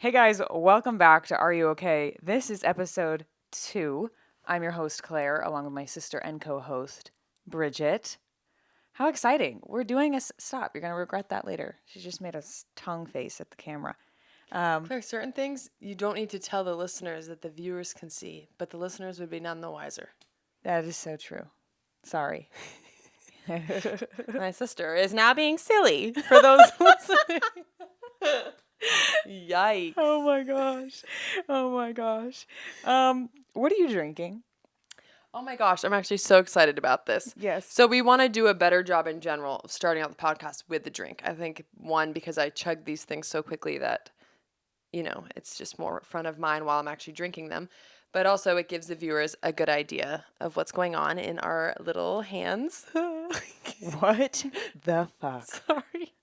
Hey guys, welcome back to Are You Okay? This is episode 2. I'm your host, Claire, along with my sister and co host, Bridget. How exciting! We're doing a stop. You're going to regret that later. She just made a tongue face at the camera. Claire, certain things you don't need to tell the listeners that the viewers can see, but the listeners would be none the wiser. That is so true. Sorry. My sister is now being silly for those listening. Yikes. Oh my gosh. Oh my gosh. What are you drinking? Oh my gosh, I'm actually so excited about this. Yes. So we want to do a better job in general of starting out the podcast with the drink. I think, one, because I chug these things so quickly that, it's just more front of mind while I'm actually drinking them. But also it gives the viewers a good idea of what's going on in our little hands. What the fuck? Sorry.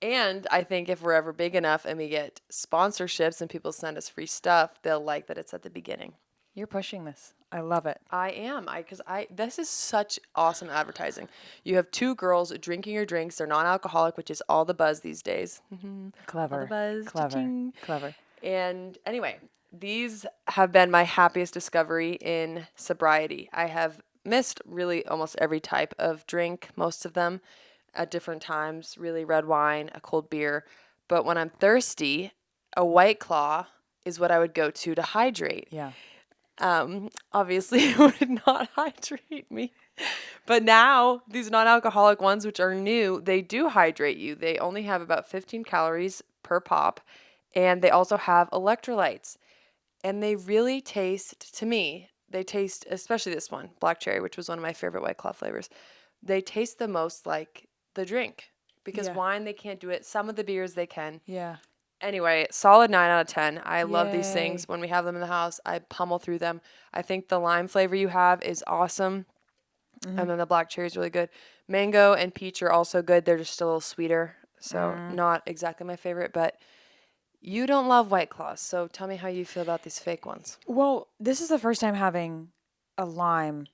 And I think if we're ever big enough and we get sponsorships and people send us free stuff, they'll like that it's at the beginning. You're pushing this. I love it. I am. This is such awesome advertising. You have two girls drinking your drinks. They're non-alcoholic, which is all the buzz these days. Clever. All the buzz. Clever. Cha-ching. Clever. And anyway, these have been my happiest discovery in sobriety. I have missed really almost every type of drink, most of them at different times, really red wine, a cold beer. But when I'm thirsty, a White Claw is what I would go to hydrate. Yeah. Obviously it would not hydrate me. But now these non-alcoholic ones, which are new, they do hydrate you. They only have about 15 calories per pop, and they also have electrolytes. And they really taste, to me, especially this one, black cherry, which was one of my favorite White Claw flavors. They taste the most like the drink because wine, they can't do it. Some of the beers they can. Yeah. Anyway, solid 9 out of 10. I love these Yay. things. When we have them in the house, I pummel through them. I think the lime flavor you have is awesome. And then the black cherry is really good. Mango and peach are also good. They're just a little sweeter. So not exactly my favorite, but you don't love White Claws. So tell me how you feel about these fake ones. Well, this is the first time having a lime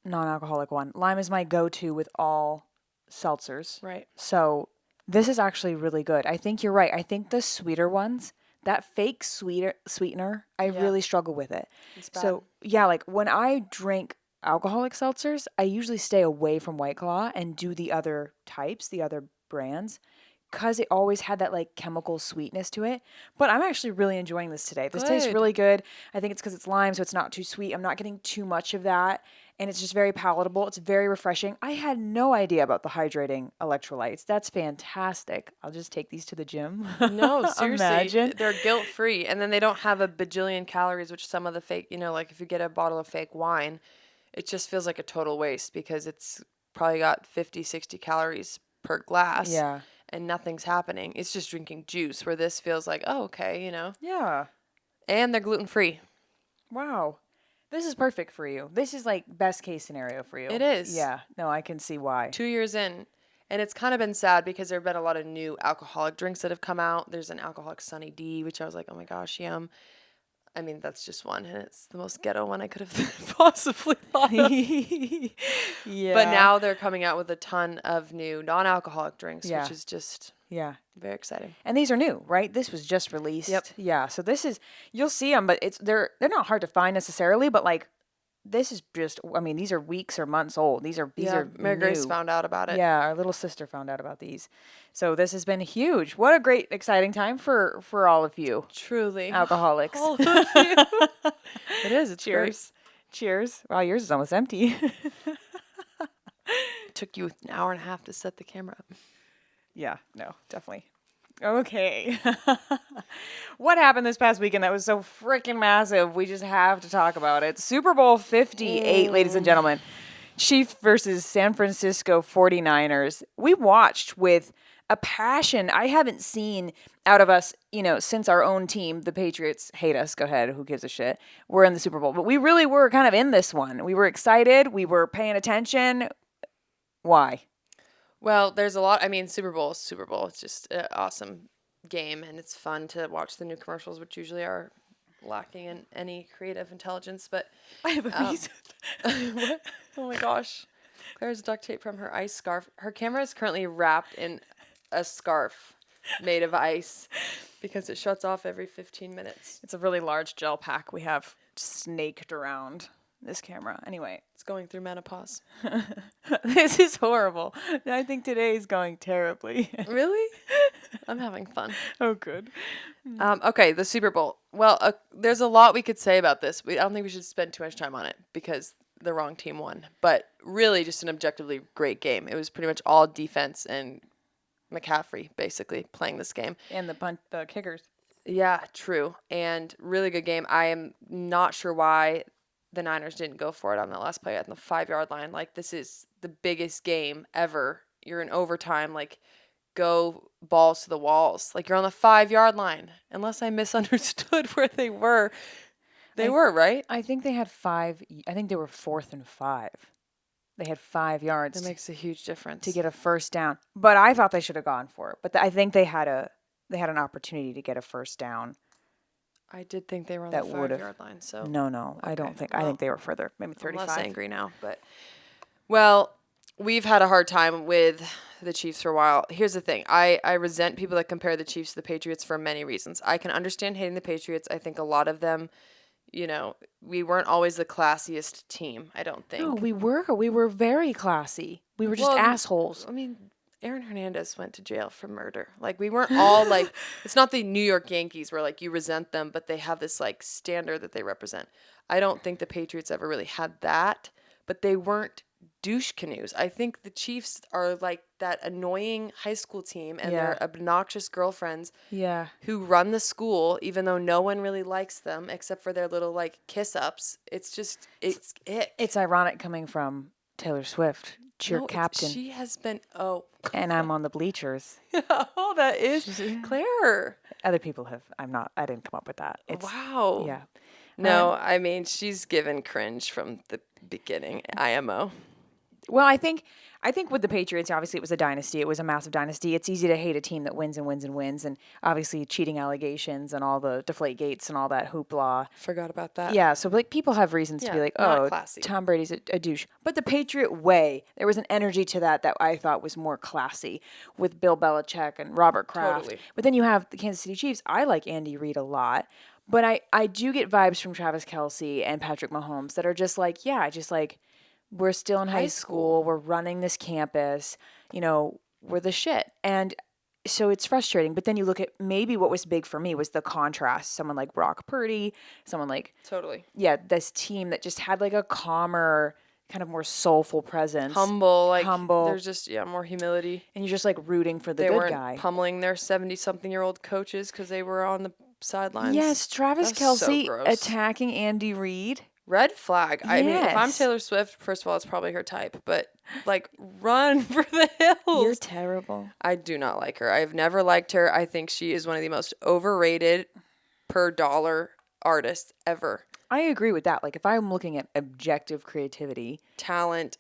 non-alcoholic one. Lime is my go-to with all seltzers. Right. So this is actually really good. I think you're right. I think the sweeter ones, that fake sweetener, I really struggle with it. It's bad. So yeah, like when I drink alcoholic seltzers, I usually stay away from White Claw and do the other types, the other brands, because it always had that like chemical sweetness to it. But I'm actually really enjoying this today. This tastes Good. really good. I think it's because it's lime, so it's not too sweet. I'm not getting too much of that. And it's just very palatable. It's very refreshing. I had no idea about the hydrating electrolytes. That's fantastic. I'll just take these to the gym. No, seriously. Imagine. They're guilt-free. And then they don't have a bajillion calories, which some of the fake, like if you get a bottle of fake wine, it just feels like a total waste because it's probably got 50, 60 calories per glass. Yeah. And nothing's happening. It's just drinking juice, where this feels like, oh, okay, Yeah. And they're gluten-free. Wow. This is perfect for you. This is like best case scenario for you. It is. Yeah. No, I can see why. 2 years in. And it's kind of been sad because there have been a lot of new alcoholic drinks that have come out. There's an alcoholic Sunny D, which I was like, oh my gosh, yum. I mean, that's just one, and it's the most ghetto one I could have possibly thought of. Yeah. But now they're coming out with a ton of new non-alcoholic drinks, Yeah. which is just Yeah. very exciting. And these are new, right? This was just released. Yep. Yeah. So this is, you'll see them, but they're not hard to find necessarily, but like this is just, I mean, these are weeks or months old. These are Mary Grace new. found out about it. Yeah, our little sister found out about these. So this has been huge. What a great, exciting time for all of you Truly. alcoholics. All of you. It is. It's Cheers. great. Cheers. Wow, yours is almost empty. It took you an hour and a half to set the camera up. Yeah, no, definitely. Okay. What happened this past weekend that was so freaking massive? We just have to talk about it. Super Bowl 58, ladies and gentlemen. Chiefs versus San Francisco 49ers. We watched with a passion I haven't seen out of us, since our own team, the Patriots, hate us. Go ahead. Who gives a shit? We're in the Super Bowl. But we really were kind of in this one. We were excited. We were paying attention. Why? Well, there's a lot. I mean, Super Bowl is Super Bowl. It's just an awesome game, and it's fun to watch the new commercials, which usually are lacking in any creative intelligence. But I have a reason. what? Oh my gosh. Claire's duct tape from her ice scarf. Her camera is currently wrapped in a scarf made of ice. because it shuts off every 15 minutes. It's a really large gel pack we have snaked around this camera. Anyway, It's going through menopause. this is horrible. I think today is going terribly. Really? I'm having fun. Oh, good. Okay, the Super Bowl. Well, there's a lot we could say about this. I don't think we should spend too much time on it because the wrong team won. But really, just an objectively great game. It was pretty much all defense and McCaffrey basically playing this game. And the kickers. Yeah, true. And really good game. I am not sure why the Niners didn't go for it on that last play at the 5-yard line. Like, this is the biggest game ever. You're in overtime. Like, go balls to the walls. Like, you're on the 5-yard line. Unless I misunderstood where they were. They were, right? I think they had 5. I think they were 4th and 5. They had 5 yards That makes a huge difference. to get a first down. But I thought they should have gone for it. But I think they had an opportunity to get a first down. I did think they were on That the would've- 5-yard line. So No, I don't think. I think they were further, maybe I'm 35. less angry now. But, well, we've had a hard time with the Chiefs for a while. Here's the thing. I resent people that compare the Chiefs to the Patriots for many reasons. I can understand hating the Patriots. I think a lot of them, we weren't always the classiest team, I don't think. No, we were. We were very classy. We were just Well, assholes. I mean, Aaron Hernandez went to jail for murder. Like, we weren't all like, it's not the New York Yankees where like you resent them, but they have this like standard that they represent. I don't think the Patriots ever really had that, but they weren't douche canoes. I think the Chiefs are like that annoying high school team and their obnoxious girlfriends Yeah. who run the school, even though no one really likes them except for their little like kiss ups. It's ick. It's ironic coming from Taylor Swift, cheer No, captain, She has been, and I'm on the bleachers. oh, that is Claire. Other people have. I didn't come up with that. It's, Wow. Yeah. No, I mean, she's given cringe from the beginning. IMO. Well, I think with the Patriots, obviously it was a dynasty. It was a massive dynasty. It's easy to hate a team that wins and wins and wins, and obviously cheating allegations and all the deflate gates and all that hoopla. Forgot about that. Yeah, so like people have reasons to be Yeah, like, not oh, classy. Tom Brady's a douche. But the Patriot way, there was an energy to that I thought was more classy with Bill Belichick and Robert Kraft. Totally. But then you have the Kansas City Chiefs. I like Andy Reid a lot, but I do get vibes from Travis Kelce and Patrick Mahomes that are just like, we're still in high school. We're running this campus. We're the shit. And so it's frustrating. But then you look at maybe what was big for me was the contrast. Someone like Brock Purdy, someone like, Totally. this team that just had like a calmer, kind of more soulful presence. Humble. Humble. There's just, more humility. And you're just like rooting for the They good weren't guy. pummeling their 70-something-year-old coaches because they were on the sidelines. Yes, Travis That's so Kelce gross. attacking Andy Reid. Red flag. I mean, if I'm Yes. Taylor Swift, first of all, it's probably her type, but like, run for the hills. You're terrible. I do not like her. I've never liked her. I think she is one of the most overrated per dollar artists ever. I agree with that. Like if I'm looking at objective creativity, Talent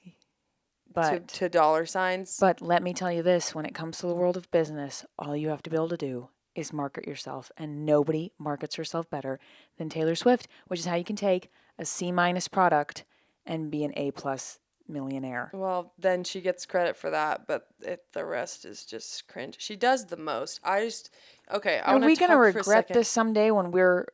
but to dollar signs. But let me tell you this, when it comes to the world of business, all you have to be able to do is market yourself. And nobody markets herself better than Taylor Swift, which is how you can take a C- product and be an A+ millionaire. Well, then she gets credit for that, but the rest is just cringe. She does the most. Okay. Are we going to regret this someday I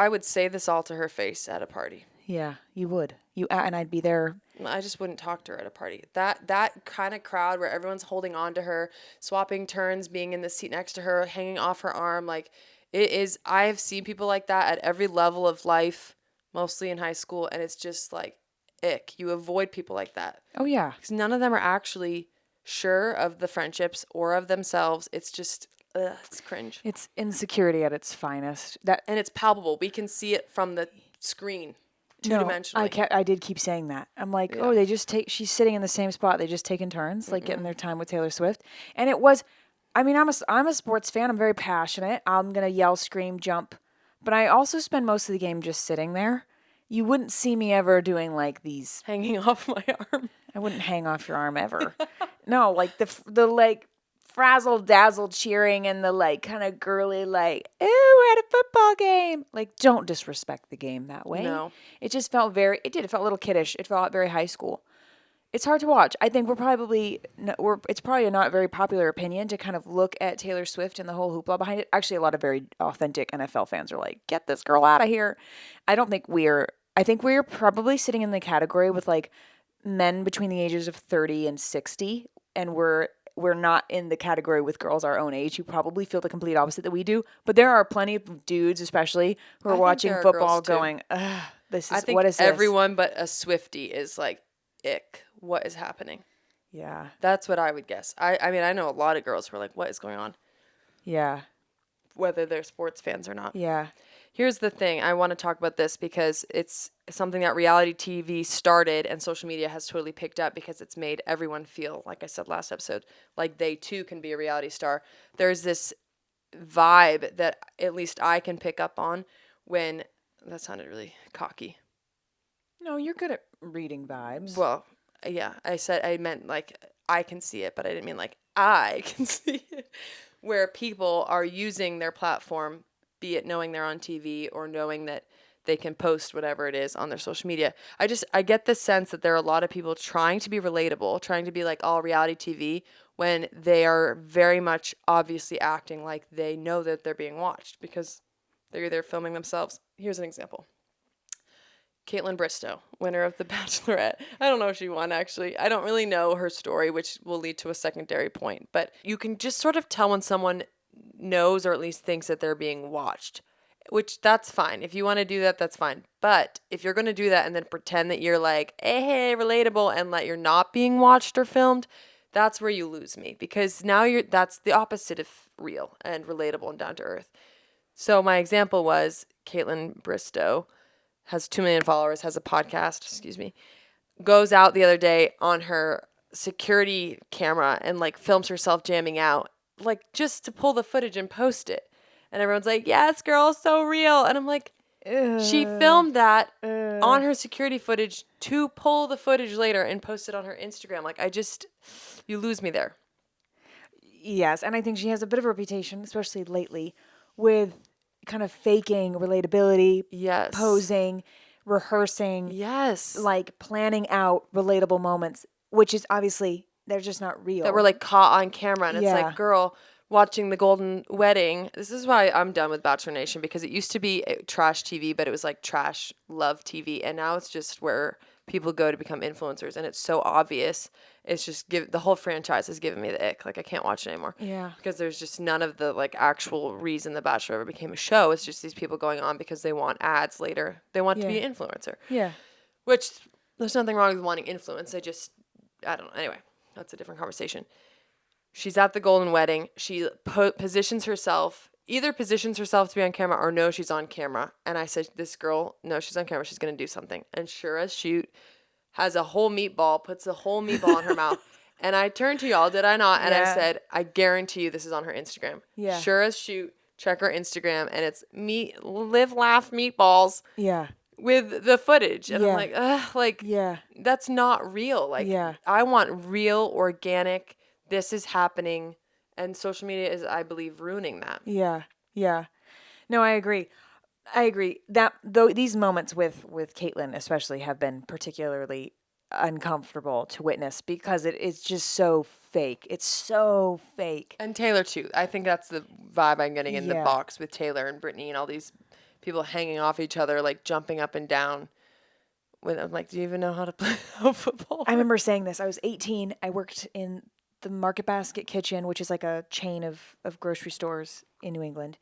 would say this all to her face at a party. Yeah, you would. And I'd be there. I just wouldn't talk to her at a party. That kind of crowd where everyone's holding on to her, swapping turns, being in the seat next to her, hanging off her arm, like it is. I have seen people like that at every level of life, mostly in high school, and it's just like ick. You avoid people like that. Oh yeah, because none of them are actually sure of the friendships or of themselves. It's just it's cringe. It's insecurity at its finest. And it's palpable. We can see it from the screen. Two-dimensionally. I did keep saying that. I'm like, oh, they just she's sitting in the same spot. They just taking turns, like getting their time with Taylor Swift. And it was, I mean, I'm a sports fan. I'm very passionate. I'm going to yell, scream, jump. But I also spend most of the game just sitting there. You wouldn't see me ever doing like these. Hanging off my arm. I wouldn't hang off your arm ever. No, like the like frazzle dazzle cheering and the like kind of girly like, ooh, we're at a football game. Like, don't disrespect the game that way. No. It just felt it felt a little kiddish. It felt very high school. It's hard to watch. I think it's probably a not very popular opinion to kind of look at Taylor Swift and the whole hoopla behind it. Actually, a lot of very authentic NFL fans are like, "Get this girl out of here." I don't think we're I think we're probably sitting in the category with like men between the ages of 30 and 60, and we're not in the category with girls our own age who probably feel the complete opposite that we do. But there are plenty of dudes, especially, who are I think watching there are girls football too. going, Ugh, I think what is this? everyone but a Swiftie is like, ick. What is happening? Yeah. That's what I would guess. I mean, I know a lot of girls who are like, what is going on? Yeah. Whether they're sports fans or not. Yeah. Here's the thing. I want to talk about this because it's something that reality TV started and social media has totally picked up because it's made everyone feel, like I said last episode, like they too can be a reality star. There's this vibe that at least I can pick up on when that sounded really cocky. No, you're good at reading vibes. Well, yeah, I meant like I can see it, but I didn't mean like I can see it. Where people are using their platform, be it knowing they're on TV or knowing that they can post whatever it is on their social media. I get the sense that there are a lot of people trying to be relatable, trying to be like all reality TV when they are very much obviously acting like they know that they're being watched because they're either filming themselves. Here's an example. Caitlin Bristow, winner of The Bachelorette. I don't know if she won, actually. I don't really know her story, which will lead to a secondary point. But you can just sort of tell when someone knows or at least thinks that they're being watched, which that's fine. If you want to do that, that's fine. But if you're going to do that and then pretend that you're like, hey, relatable, and that you're not being watched or filmed, that's where you lose me because now that's the opposite of real and relatable and down to earth. So my example was Caitlin Bristow has 2 million followers, has a podcast, goes out the other day on her security camera and like films herself jamming out, like just to pull the footage and post it. And everyone's like, yes, girl, so real. And I'm like, she filmed that on her security footage to pull the footage later and post it on her Instagram. Like, you lose me there. Yes, and I think she has a bit of a reputation, especially lately, with kind of faking relatability, Yes. posing, rehearsing, Yes. like planning out relatable moments, which is obviously they're just not real. That were like caught on camera, and it's Yeah. like, girl, watching the Golden Wedding. This is why I'm done with Bachelor Nation because it used to be trash TV, but it was like trash love TV, and now it's just where people go to become influencers, and it's so obvious. It's just the whole franchise has given me the ick. Like I can't watch it anymore. Yeah. Because there's just none of the like actual reason The Bachelor ever became a show. It's just these people going on because they want ads later. They want to be an influencer. Yeah. Which there's nothing wrong with wanting influence. I don't know. Anyway, that's a different conversation. She's at the Golden Wedding. She positions herself to be on camera or no, she's on camera. And I said, this girl, no, she's on camera. She's going to do something. And sure as shoot, has a whole meatball, puts a whole meatball in her mouth. And I turned to y'all, did I not? And I said, I guarantee you this is on her Instagram. Yeah. Sure as shoot, check her Instagram. And it's live, laugh, meatballs. Yeah. With the footage. And Yeah. I'm like, ugh, like, Yeah. that's not real. Like, Yeah. I want real, organic, this is happening. And social media is, I believe, ruining that. Yeah. Yeah. No, I agree. That though these moments with Caitlyn especially have been particularly uncomfortable to witness because it is just so fake. It's so fake. And Taylor, too. I think that's the vibe I'm getting in the Yeah. box with Taylor and Brittany and all these people hanging off each other, like jumping up and down. When I'm like, do you even know how to play football? I remember saying this. I was 18. I worked in the Market Basket Kitchen, which is like a chain of grocery stores in New England.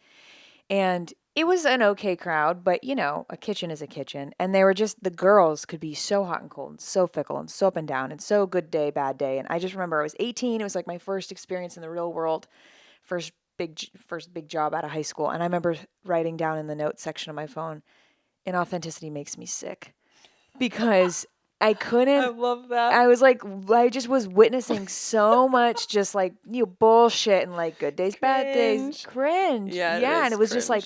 And it was an okay crowd, but you know, a kitchen is a kitchen. And they were just, the girls could be so hot and cold and so fickle and so up and down and so good day, bad day. And I just remember I was 18. It was like my first experience in the real world, first big job out of high school. And I remember writing down in the notes section of my phone, inauthenticity makes me sick. Because I couldn't. I love that. I was like, I just was witnessing so much just like, bullshit and like good days, bad days, cringe. Yeah, Yeah. And it was just like,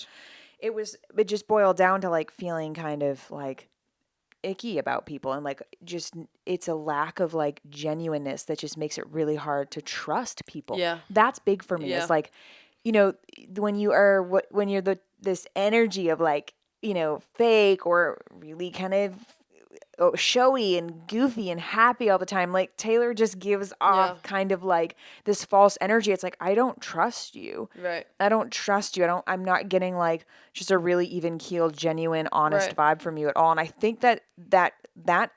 cringe. it just boiled down to like feeling kind of like icky about people. And like, just, it's a lack of like genuineness that just makes it really hard to trust people. Yeah. That's big for me. Yeah. It's like, when you're this energy of like, fake or really kind of showy and goofy and happy all the time. Like Taylor just gives off kind of like this false energy. It's like, I don't trust you. Right. I don't trust you. I'm not getting like just a really even keeled, genuine, honest vibe from you at all. And I think that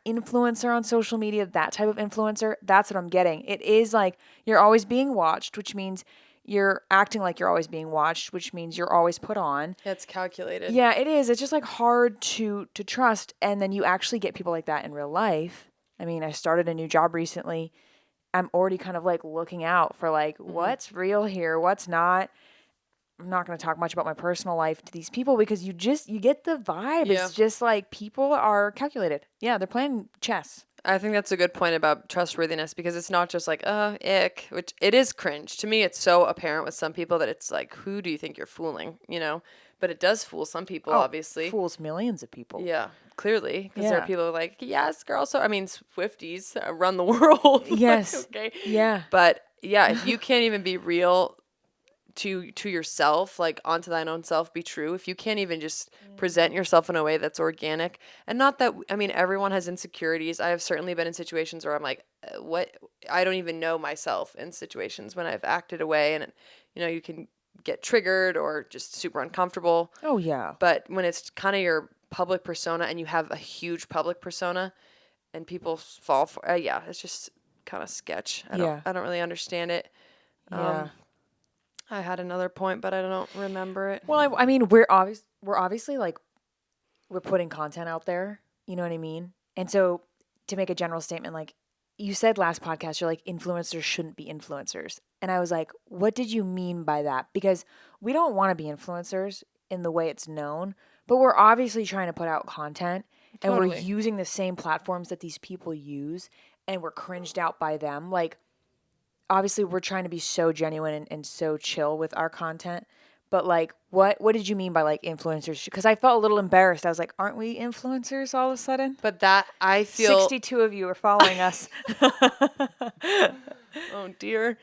influencer on social media, that type of influencer, that's what I'm getting. It is like you're always being watched, which means you're acting like you're always being watched, which means you're always put on. It's calculated. Yeah, it is. It's just like hard to trust. And then you actually get people like that in real life. I mean, I started a new job recently. I'm already kind of like looking out for like what's real here, what's not. I'm not going to talk much about my personal life to these people because you get the vibe. Yeah. It's just like people are calculated. Yeah, they're playing chess. I think that's a good point about trustworthiness because it's not just like, ick, which it is cringe. To me, it's so apparent with some people that it's like, who do you think you're fooling, you know? But it does fool some people, obviously. Fools millions of people. Yeah, clearly. Because there are people who are like, yes, girl. So, I mean, Swifties run the world. Yes. Like, okay. Yeah. But yeah, if you can't even be real to yourself, like onto thine own self, be true. If you can't even just present yourself in a way that's organic, and not that, I mean, everyone has insecurities. I have certainly been in situations where I'm like, what? I don't even know myself in situations when I've acted away, and you can get triggered or just super uncomfortable. Oh yeah. But when it's kind of your public persona and you have a huge public persona and people fall for, it's just kind of sketch. I don't really understand it. Yeah. I had another point, but I don't remember it. Well, I mean, we're obviously like we're putting content out there. You know what I mean? And so to make a general statement, like you said last podcast, you're like influencers shouldn't be influencers, and I was like, what did you mean by that? Because we don't want to be influencers in the way it's known, but we're obviously trying to put out content, and we're using the same platforms that these people use, and we're cringed out by them, like. Obviously, we're trying to be so genuine and so chill with our content. But like, what did you mean by like influencers? Because I felt a little embarrassed. I was like, aren't we influencers all of a sudden? But that I feel 62 of you are following us. Oh dear.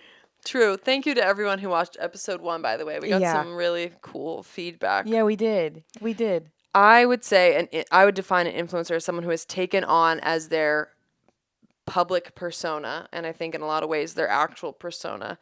True. Thank you to everyone who watched episode 1, by the way. We got some really cool feedback. Yeah, we did. We did. I would say, and I would define an influencer as someone who has taken on as their public persona, and I think in a lot of ways their actual persona,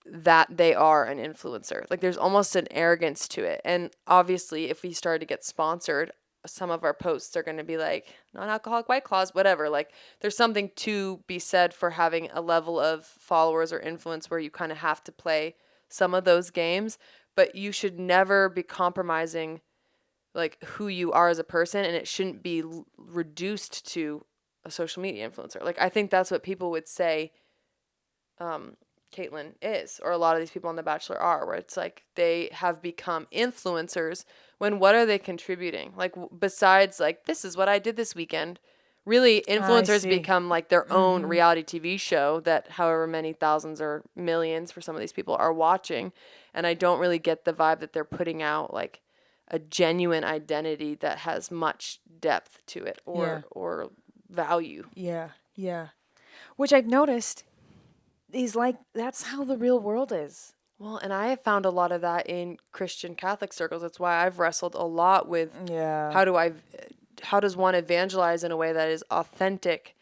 that they are an influencer. Like there's almost an arrogance to it. And obviously if we started to get sponsored, some of our posts are going to be like non-alcoholic White Claws, whatever. Like there's something to be said for having a level of followers or influence where you kind of have to play some of those games, but you should never be compromising like who you are as a person, and it shouldn't be reduced to a social media influencer. Like I think that's what people would say Caitlyn is, or a lot of these people on The Bachelor are, where it's like they have become influencers when what are they contributing? Like besides like, this is what I did this weekend. Really, influencers become like their own reality TV show that however many thousands or millions for some of these people are watching. And I don't really get the vibe that they're putting out like a genuine identity that has much depth to it or value. Yeah, yeah. Which I've noticed is like, that's how the real world is. Well, and I have found a lot of that in Christian Catholic circles. That's why I've wrestled a lot with how does one evangelize in a way that is authentic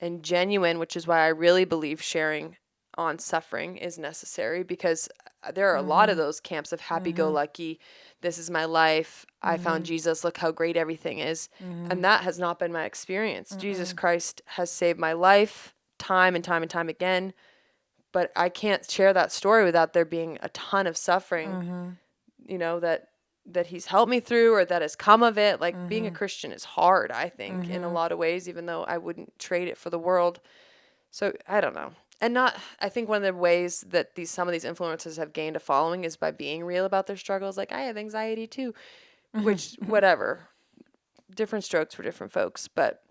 and genuine, which is why I really believe sharing on suffering is necessary, because there are a lot of those camps of happy-go-lucky, this is my life, I found Jesus, look how great everything is. And that has not been my experience. Jesus Christ has saved my life time and time and time again, but I can't share that story without there being a ton of suffering, that he's helped me through or that has come of it. Like being a Christian is hard, I think, in a lot of ways, even though I wouldn't trade it for the world. So I don't know. And I think one of the ways that some of these influencers have gained a following is by being real about their struggles. Like, I have anxiety too, which, whatever, different strokes for different folks. But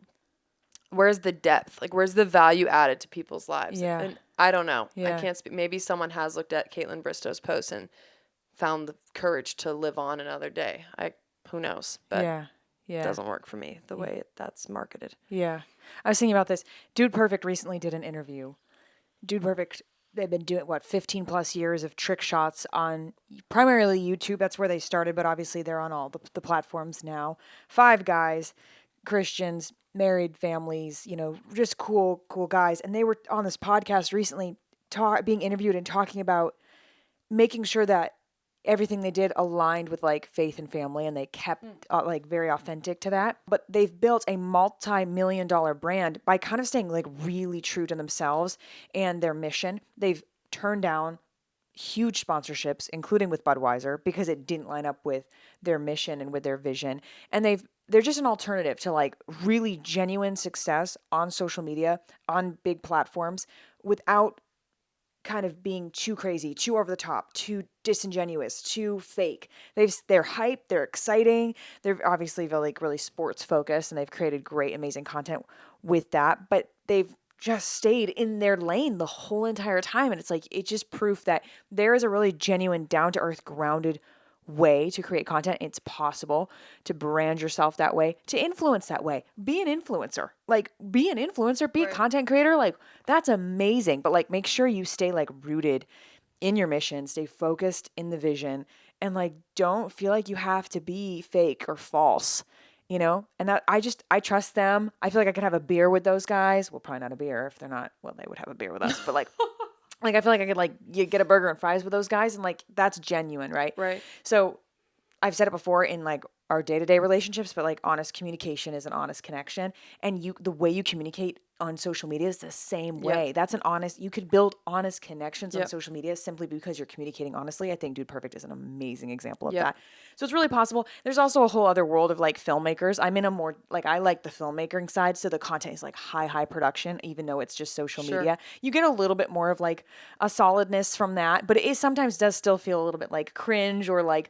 where's the depth? Like, where's the value added to people's lives? Yeah. And I don't know. Yeah. I can't speak. Maybe someone has looked at Caitlin Bristow's post and found the courage to live on another day. Who knows? But it doesn't work for me the way that's marketed. Yeah. I was thinking about this. Dude Perfect recently did an interview. Dude Perfect, they've been doing 15 plus years of trick shots on primarily YouTube. That's where they started, but obviously they're on all the platforms now. 5 guys, Christians, married families, just cool guys. And they were on this podcast recently being interviewed and talking about making sure that everything they did aligned with like faith and family, and they kept like very authentic to that. But they've built a multi-million-dollar brand by kind of staying like really true to themselves and their mission. They've turned down huge sponsorships, including with Budweiser, because it didn't line up with their mission and with their vision. And they're just an alternative to like really genuine success on social media, on big platforms, without kind of being too crazy, too over the top, too disingenuous, too fake. They're hype, they're exciting, they're obviously really sports focused, and they've created great, amazing content with that. But they've just stayed in their lane the whole entire time, and it's like it's just proof that there is a really genuine, down to earth, grounded way to create content. It's possible to brand yourself that way, to influence that way. Be an influencer. Like, be an influencer, be a content creator. Like, that's amazing. But like, make sure you stay like rooted in your mission, stay focused in the vision, and like, don't feel like you have to be fake or false, And that I trust them. I feel like I could have a beer with those guys. Well, probably not a beer if they're not, well, they would have a beer with us, but like, like, I feel like I could, like, you get a burger and fries with those guys, and, like, that's genuine, right? Right. So I've said it before in, like, our day-to-day relationships, but, like, honest communication is an honest connection. And the way you communicate on social media is the same way. That's you could build honest connections on social media simply because you're communicating honestly. I think Dude Perfect is an amazing example of that. So it's really possible. There's also a whole other world of like filmmakers. I'm in a more, like, I like the filmmaking side. So the content is like high production, even though it's just social media. You get a little bit more of like a solidness from that, but it sometimes does still feel a little bit like cringe or like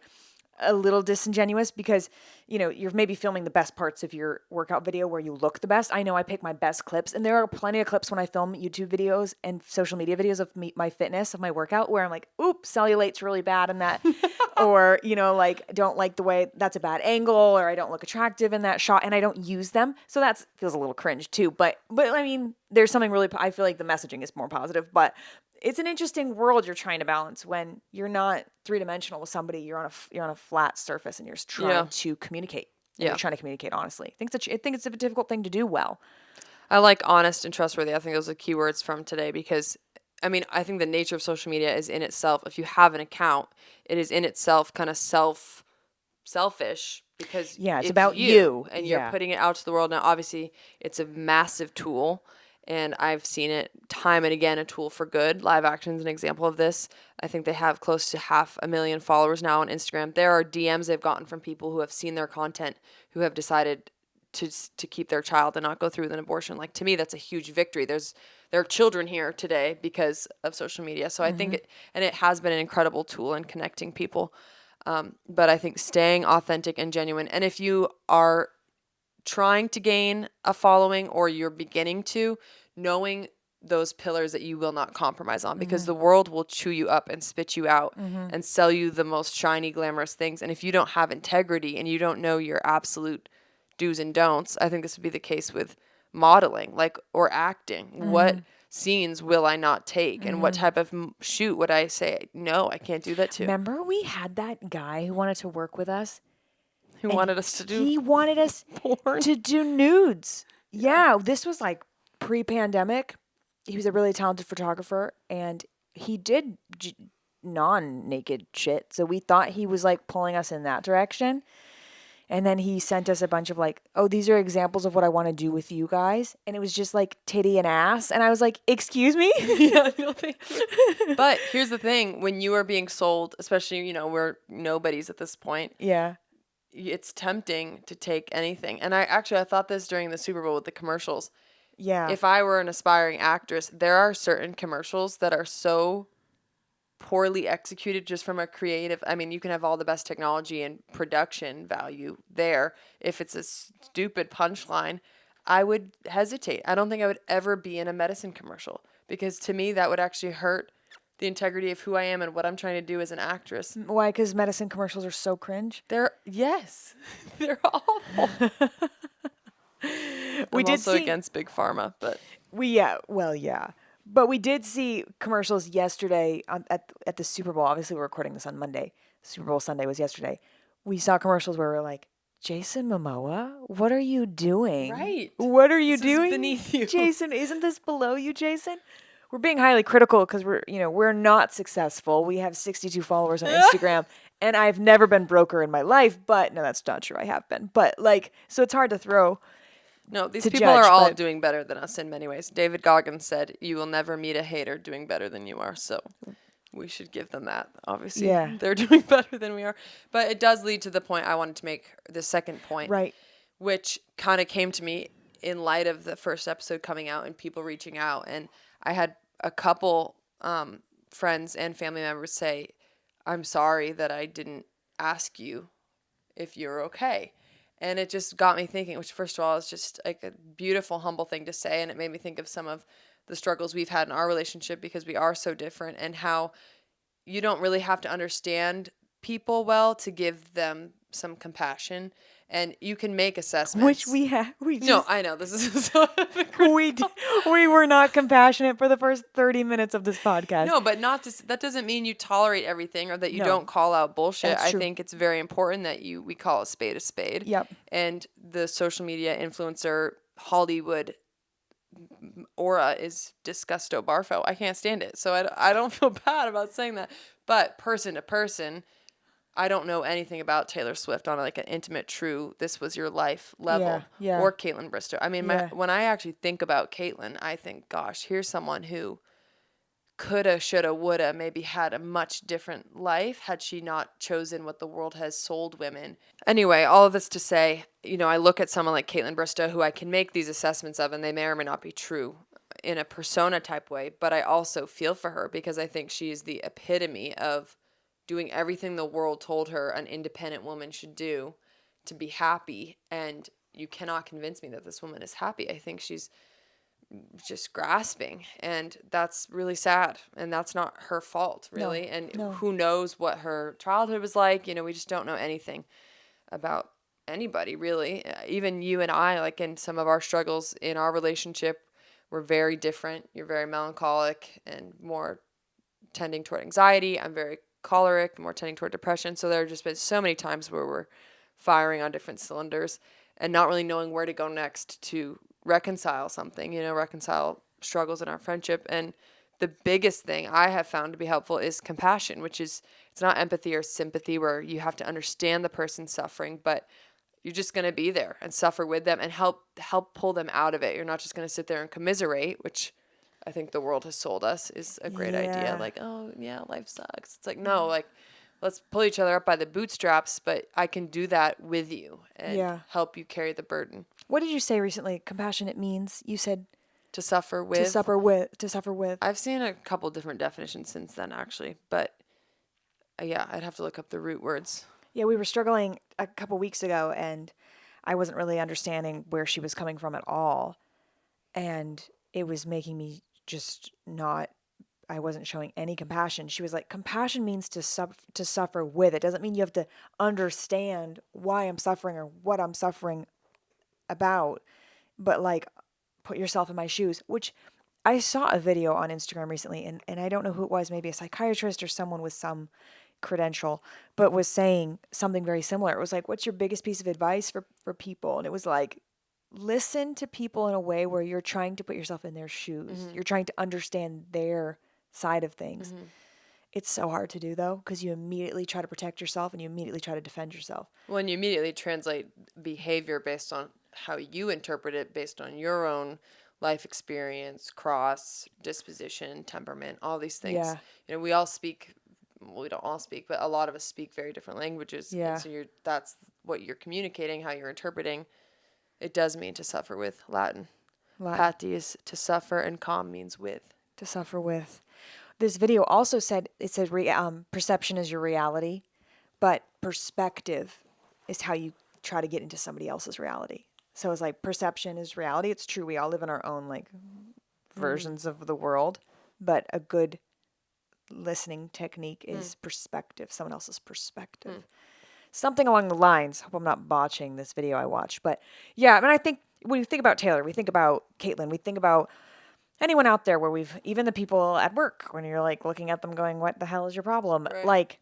a little disingenuous because, you're maybe filming the best parts of your workout video where you look the best. I know I pick my best clips, and there are plenty of clips when I film YouTube videos and social media videos of my fitness, of my workout, where I'm like, oops, cellulate's really bad in that. Or, like, don't like the way that's a bad angle, or I don't look attractive in that shot, and I don't use them. So that feels a little cringe too. But I mean, there's something really, I feel like the messaging is more positive, but it's an interesting world you're trying to balance when you're not three-dimensional with somebody. You're on a flat surface, and you're just trying to communicate. You're trying to communicate honestly. I think it's a difficult thing to do well. I like honest and trustworthy. I think those are keywords from today because, I mean, I think the nature of social media is in itself. If you have an account, it is in itself kind of selfish because it's about you and you're putting it out to the world. Now, obviously, it's a massive tool. And I've seen it time and again, a tool for good. Live Action's an example of this. I think they have close to 500,000 followers now on Instagram. There are DMs they've gotten from people who have seen their content, who have decided to keep their child and not go through with an abortion. Like, to me, that's a huge victory. There are children here today because of social media. So I think it has been an incredible tool in connecting people. But I think staying authentic and genuine. And if you are trying to gain a following or you're beginning to, knowing those pillars that you will not compromise on because the world will chew you up and spit you out and sell you the most shiny, glamorous things. And if you don't have integrity and you don't know your absolute do's and don'ts, I think this would be the case with modeling, like, or acting. What scenes will I not take? And what type of shoot would I say, no, I can't do that to? Remember we had that guy who wanted to work with us? He wanted us to do nudes. Yeah, this was like pre-pandemic. He was a really talented photographer, and he did non-naked shit. So we thought he was like pulling us in that direction. And then he sent us a bunch of like, oh, these are examples of what I want to do with you guys. And it was just like titty and ass. And I was like, excuse me? Yeah, no, thank you. But here's the thing. When you are being sold, especially, we're nobodies at this point. Yeah. It's tempting to take anything. And I thought this during the Super Bowl with the commercials. Yeah. If I were an aspiring actress, there are certain commercials that are so poorly executed just from a creative. I mean, you can have all the best technology and production value there. If it's a stupid punchline, I would hesitate. I don't think I would ever be in a medicine commercial because to me that would actually hurt the integrity of who I am and what I'm trying to do as an actress. Why? Because medicine commercials are so cringe? They're awful. I'm also against big pharma, but but we did see commercials yesterday at the Super Bowl. Obviously, we're recording this on Monday. Super Bowl Sunday was yesterday. We saw commercials where we're like, Jason Momoa, what are you doing? Right. What are you This is doing? beneath you. Jason, isn't this below you, Jason? We're being highly critical because we're not successful. We have 62 followers on Instagram, and I've never been broker in my life, but no, that's not true. I have been. But like, so it's hard to throw No, these to people judge, are all but doing better than us in many ways. David Goggins said, "You will never meet a hater doing better than you are." So we should give them that. Obviously, Yeah. they're doing better than we are. But it does lead to the point I wanted to make, the second point, right. which kind of came to me in light of the first episode coming out and people reaching out. And I had a couple friends and family members say, "I'm sorry that I didn't ask you if you're okay." And it just got me thinking, which first of all is just like a beautiful, humble thing to say. And it made me think of some of the struggles we've had in our relationship because we are so different, and how you don't really have to understand people well to give them some compassion. And you can make assessments. Which we have. No, I know. This is so We were not compassionate for the first 30 minutes of this podcast. No, but not to, that doesn't mean you tolerate everything or that you No. don't call out bullshit. That's I true. think it's very important that we call a spade a spade. Yep. And the social media influencer Hollywood aura is disgusto barfo. I can't stand it. So I don't feel bad about saying that. But person to person, I don't know anything about Taylor Swift on like an intimate, true, this was your life level. Yeah. Or Caitlin Bristow. I mean, Yeah. when I actually think about Caitlin, I think, gosh, here's someone who coulda, shoulda, woulda, maybe had a much different life had she not chosen what the world has sold women. Anyway, all of this to say, I look at someone like Caitlin Bristow, who I can make these assessments of, and they may or may not be true in a persona type way, but I also feel for her because I think she is the epitome of doing everything the world told her an independent woman should do to be happy. And you cannot convince me that this woman is happy. I think she's just grasping, and that's really sad, and that's not her fault, really. No. Who knows what her childhood was like. We just don't know anything about anybody, really. Even you and I, like in some of our struggles in our relationship, we're very different. You're very melancholic and more tending toward anxiety. I'm very choleric, more tending toward depression. So there have just been so many times where we're firing on different cylinders and not really knowing where to go next to reconcile something, reconcile struggles in our friendship. And the biggest thing I have found to be helpful is compassion, which is, it's not empathy or sympathy where you have to understand the person's suffering, but you're just going to be there and suffer with them and help pull them out of it. You're not just going to sit there and commiserate, which I think the world has sold us is a great idea. Like, oh yeah, life sucks. It's like, no, like, let's pull each other up by the bootstraps, but I can do that with you and help you carry the burden. What did you say recently? Compassionate means? You said to suffer with. To suffer with. I've seen a couple different definitions since then, actually, but yeah, I'd have to look up the root words. Yeah, we were struggling a couple weeks ago, and I wasn't really understanding where she was coming from at all, and it was making me just not. I wasn't showing any compassion. She was like, compassion means to suffer with. It doesn't mean you have to understand why I'm suffering or what I'm suffering about, but like, put yourself in my shoes, which I saw a video on Instagram recently, and I don't know who it was, maybe a psychiatrist or someone with some credential, but was saying something very similar. It was like, what's your biggest piece of advice for people? And it was like, listen to people in a way where you're trying to put yourself in their shoes. Mm-hmm. You're trying to understand their side of things. Mm-hmm. It's so hard to do, though, because you immediately try to protect yourself and you immediately try to defend yourself. When you immediately translate behavior based on how you interpret it, based on your own life experience, cross, disposition, temperament, all these things. Yeah. We all speak, well, we don't all speak, but a lot of us speak very different languages. Yeah. And so that's what you're communicating, how you're interpreting. It does mean to suffer with. Latin. Patti is to suffer, and com means with. To suffer with. This video also said, it said perception is your reality, but perspective is how you try to get into somebody else's reality. So it's like perception is reality. It's true. We all live in our own like versions of the world, but a good listening technique is perspective, someone else's perspective. Something along the lines. Hope I'm not botching this video I watched, but yeah, I mean, I think when you think about Taylor, we think about Caitlin, we think about anyone out there where even the people at work, when you're like looking at them going, what the hell is your problem? Right. Like,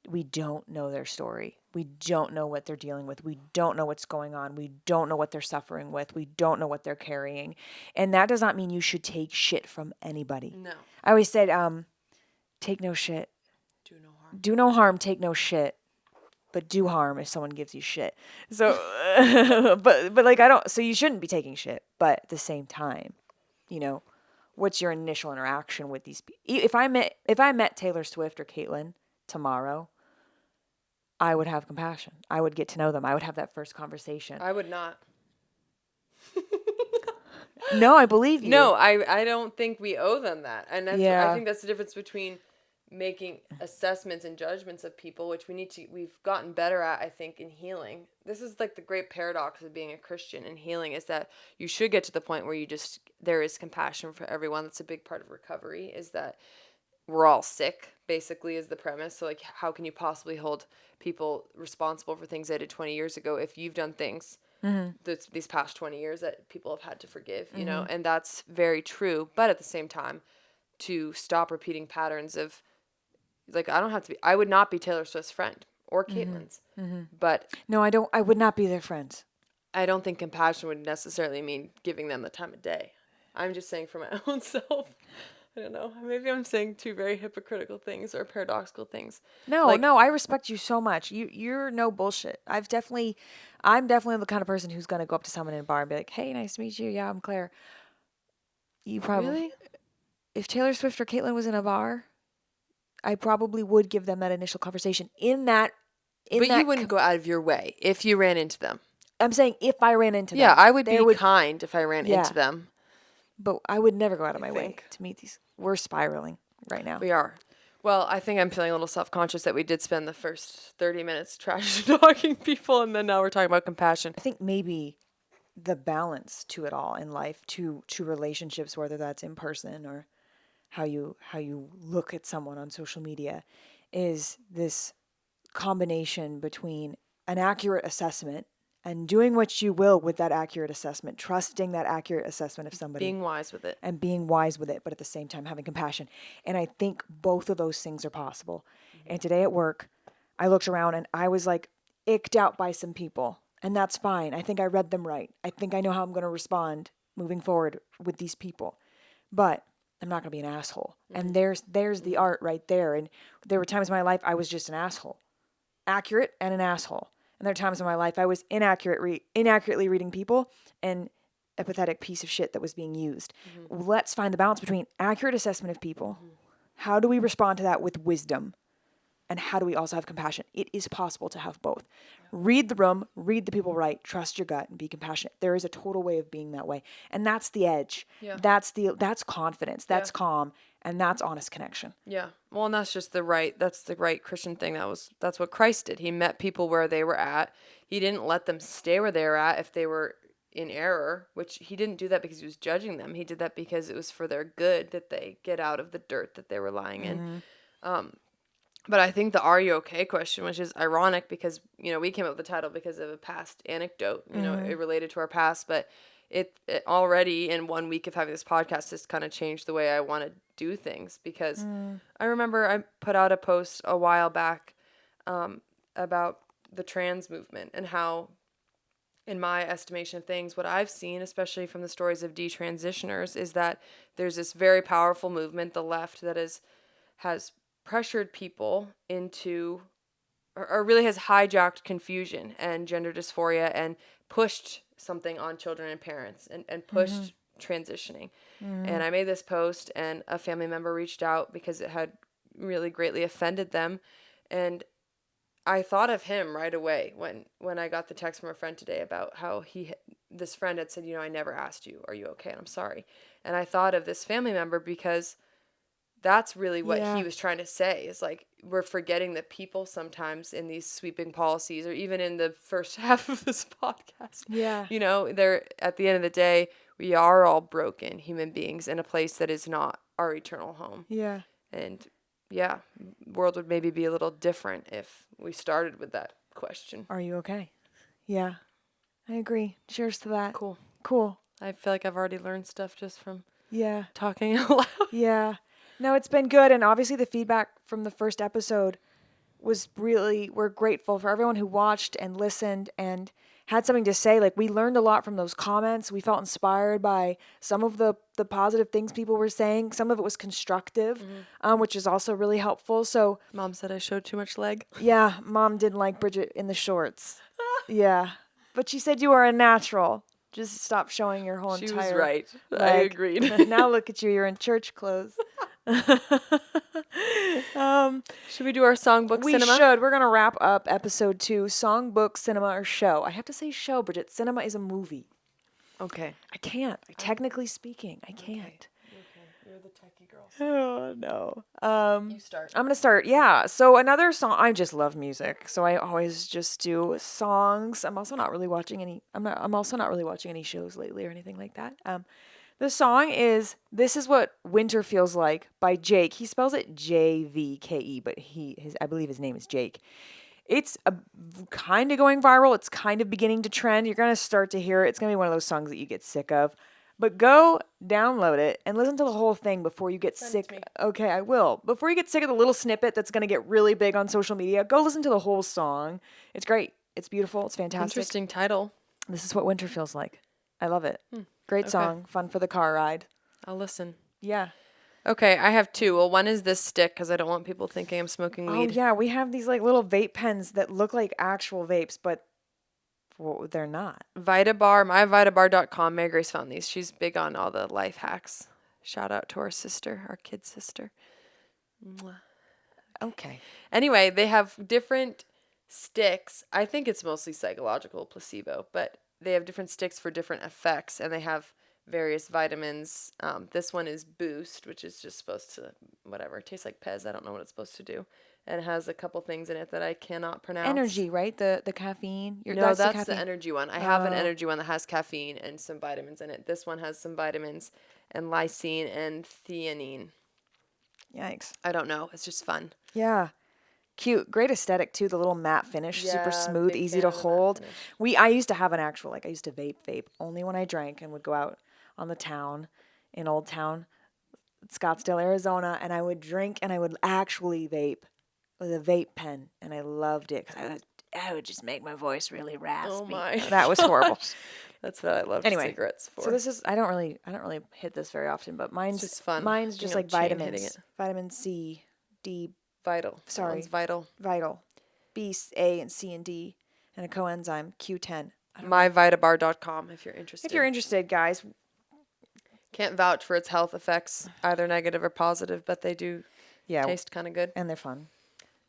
we don't know their story. We don't know what they're dealing with. We don't know what's going on. We don't know what they're suffering with. We don't know what they're carrying. And that does not mean you should take shit from anybody. No. I always said, take no shit. Do no harm. Do no harm, take no shit. But do harm if someone gives you shit. So, but like, so you shouldn't be taking shit. But at the same time, you know, what's your initial interaction with these people? If I met Taylor Swift or Caitlyn tomorrow, I would have compassion. I would get to know them. I would have that first conversation. I would not. No, I believe you. No, I don't think we owe them that. And that's, Yeah. I think that's the difference between making assessments and judgments of people, which we've gotten better at, I think, in healing. This is like the great paradox of being a Christian and healing, is that you should get to the point where there is compassion for everyone. That's a big part of recovery, is that we're all sick, basically, is the premise. So, like, how can you possibly hold people responsible for things they did 20 years ago if you've done things these past 20 years that people have had to forgive, you know? And that's very true. But at the same time, to stop repeating patterns of, like, I would not be Taylor Swift's friend or Caitlyn's. But No, I would not be their friends. I don't think compassion would necessarily mean giving them the time of day. I'm just saying for my own self. I don't know. Maybe I'm saying two very hypocritical things or paradoxical things. No, Like- no, I respect you so much. You're no bullshit. I'm definitely the kind of person who's gonna go up to someone in a bar and be like, "Hey, nice to meet you. Yeah, I'm Claire." You probably, Really? if Taylor Swift or Caitlyn was in a bar, I probably would give them that initial conversation. But you wouldn't go out of your way if you ran into them. I'm saying if I ran into them, Yeah, I would be kind if I ran Yeah. into them. but I would never go out of my way think. to meet these. We're spiraling right now. We are. Well, I think I'm feeling a little self-conscious that we did spend the first 30 minutes trash talking people, and then now we're talking about compassion. I think maybe the balance to it all in life, to relationships, whether that's in person or how you look at someone on social media, is this combination between an accurate assessment and doing what you will with that accurate assessment, trusting that accurate assessment of somebody, Being wise with it. and being wise with it, but at the same time having compassion. And I think both of those things are possible. And today at work, I looked around and I was like icked out by some people, and that's fine. I think I read them right. I think I know how I'm going to respond moving forward with these people, but I'm not going to be an asshole. And there's the art right there. And there were times in my life I was just an asshole, accurate and an asshole. And there are times in my life I was inaccurately reading people and a pathetic piece of shit that was being used. Let's find the balance between accurate assessment of people. How do we respond to that with wisdom? And how do we also have compassion? It is possible to have both. Read the room, read the people right, trust your gut, and be compassionate. There is a total way of being that way. And that's the edge. Yeah. That's confidence. That's calm. And that's honest connection. Yeah. Well, and that's the right Christian thing. That's what Christ did. He met people where they were at. He didn't let them stay where they were at if they were in error, which he didn't do that because he was judging them. He did that because it was for their good that they get out of the dirt that they were lying in. But I think the "Are you okay?" question, which is ironic because, we came up with the title because of a past anecdote, it related to our past, but it already in 1 week of having this podcast has kind of changed the way I want to do things, because I remember I put out a post a while back about the trans movement and how, in my estimation of things, what I've seen, especially from the stories of detransitioners, is that there's this very powerful movement, the left, that has pressured people into, or really has hijacked confusion and gender dysphoria and pushed something on children and parents and pushed transitioning. And I made this post and a family member reached out because it had really greatly offended them. And I thought of him right away when I got the text from a friend today about how this friend had said, I never asked you, are you okay? And I'm sorry. And I thought of this family member because that's really what he was trying to say, is like, we're forgetting that people sometimes in these sweeping policies, or even in the first half of this podcast, they're, at the end of the day, we are all broken human beings in a place that is not our eternal home. Yeah. And the world would maybe be a little different if we started with that question. Are you okay? Yeah. I agree. Cheers to that. Cool. I feel like I've already learned stuff just from talking out loud. Yeah. No, it's been good. And obviously the feedback from the first episode we're grateful for everyone who watched and listened and had something to say. Like, we learned a lot from those comments. We felt inspired by some of the positive things people were saying. Some of it was constructive, which is also really helpful. So Mom said I showed too much leg. yeah, Mom didn't like Bridget in the shorts. Yeah, but she said you are a natural. Just stop showing your whole She entire was right. I leg. agreed. Now look at you. You're in church clothes. Should we do our songbook We cinema? should. We're gonna wrap up episode 2, songbook, cinema, or show. I have to say show, Bridget. Cinema is a movie. Okay. I can't. Technically speaking, I can't. Okay. You're the techie girl. Oh no. You start. I'm gonna start. Yeah. So another song. I just love music, so I always just do songs. I'm also not really watching any. I'm also not really watching any shows lately or anything like that. The song is "This Is What Winter Feels Like" by Jake. He spells it JVKE, but I believe his name is Jake. It's kind of going viral. It's kind of beginning to trend. You're gonna start to hear it. It's gonna be one of those songs that you get sick of. But go download it and listen to the whole thing before you get sick. Okay, I will. Before you get sick of the little snippet that's gonna get really big on social media, go listen to the whole song. It's great. It's beautiful. It's fantastic. Interesting title. This is what winter feels like. I love it. Great song. Fun for the car ride. I'll listen. Yeah. Okay, I have 2. Well, one is this stick because I don't want people thinking I'm smoking Oh weed. yeah, we have these like little vape pens that look like actual vapes, but they're not. Vitabar, myvitabar.com. Mary Grace found these. She's big on all the life hacks. Shout out to our sister, our kid sister. Mwah. Okay. Anyway, they have different sticks. I think it's mostly psychological placebo, but they have different sticks for different effects, and they have various vitamins. This one is Boost, which is just supposed to, whatever, it tastes like Pez. I don't know what it's supposed to do. And it has a couple things in it that I cannot pronounce. Energy, right? The caffeine. No, that's the caffeine. energy one. I have an energy one that has caffeine and some vitamins in it. This one has some vitamins and lysine and theanine. Yikes. I don't know. It's just fun. Yeah. Cute. Great aesthetic too. The little matte finish. Yeah, Super smooth, big easy fan to of the matte hold. finish. I used to have an actual, I used to vape only when I drank and would go out on the town in Old Town, Scottsdale, Arizona, and I would drink and I would actually vape with a vape pen, and I loved it because I would just make my voice really raspy. Oh my. That was horrible. That's what I love Anyway, cigarettes for. So this is I don't really hit this very often, but mine's just fun. Mine's You just know, like chain hitting vitamins. it. Vitamin C, D, Vital. Sorry. That one's vital. vital, B, A, and C and D, and a coenzyme Q10. myvitabar.com if you're interested. If you're interested, guys. Can't vouch for its health effects, either negative or positive, but they do Yeah, taste kind of good. and they're fun.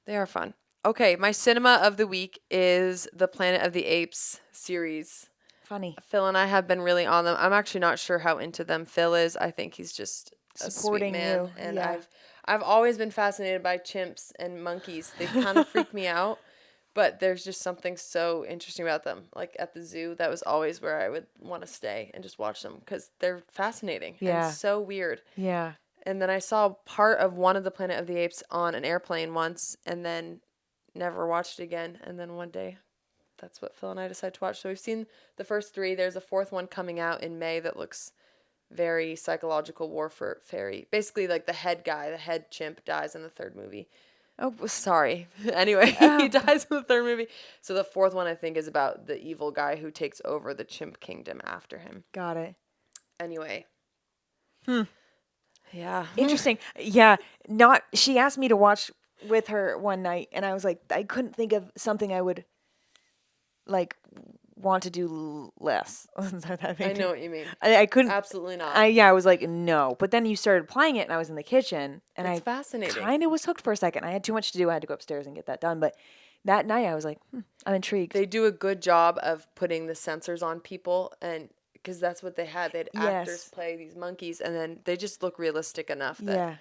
They are fun. Okay, my cinema of the week is the Planet of the Apes series. Funny. Phil and I have been really on them. I'm actually not sure how into them Phil is. I think he's just a Supporting sweet man. you, And yeah. I've always been fascinated by chimps and monkeys. They kind of freak me out, but there's just something so interesting about them. Like at the zoo, that was always where I would want to stay and just watch them because they're fascinating Yeah. and so weird. Yeah. And then I saw part of one of the Planet of the Apes on an airplane once and then never watched it again. And then one day, that's what Phil and I decided to watch. So we've seen the first 3. There's a 4th one coming out in May that looks very psychological warfare fairy. Basically, like the head chimp dies in the 3rd movie. Oh, Sorry. Anyway, he dies in the 3rd movie. So the 4th one, I think, is about the evil guy who takes over the chimp kingdom after him. got it. Anyway. Yeah. Interesting. Yeah. She asked me to watch with her one night, and I was like, I couldn't think of something I would like want to do less. I know what you mean. I couldn't. Absolutely not. I was like, no. But then you started playing it, and I was in the kitchen, and It's I fascinating. kind of was hooked for a second. I had too much to do. I had to go upstairs and get that done. But that night, I was like, I'm intrigued. They do a good job of putting the sensors on people, and because that's what they had. They had actors Yes. play these monkeys, and then they just look realistic enough that Yeah.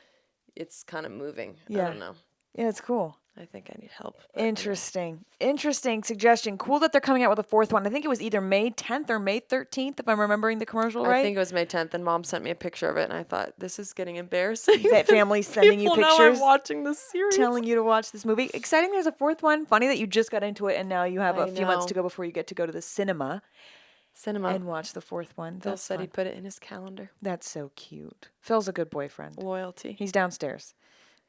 it's kind of moving. Yeah. I don't know. Yeah, it's cool. I think I need help. but anyway. Interesting suggestion. Cool that they're coming out with a 4th one. I think it was either May 10th or May 13th, if I'm remembering the commercial right. I think it was May 10th, and Mom sent me a picture of it, and I thought, this is getting embarrassing. That family's sending you People know pictures, I'm watching this series. telling you to watch this movie. Exciting there's a 4th one. Funny that you just got into it and now you have I a few months know. to go before you get to go to the cinema Cinema. and watch the 4th one. Phil That's said fun. he put it in his calendar. That's so cute. Phil's a good boyfriend. Loyalty. He's downstairs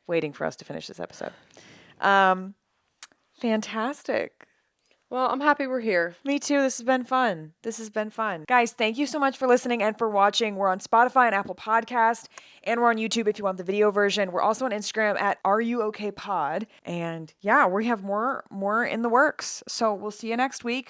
waiting for us to finish this episode. Fantastic. Well, I'm happy we're here. Me too. This has been fun. This has been fun. Guys, thank you so much for listening and for watching. We're on Spotify and Apple Podcast, and we're on YouTube if you want the video version. We're also on Instagram at RUOKPod. And yeah, we have more in the works. So we'll see you next week.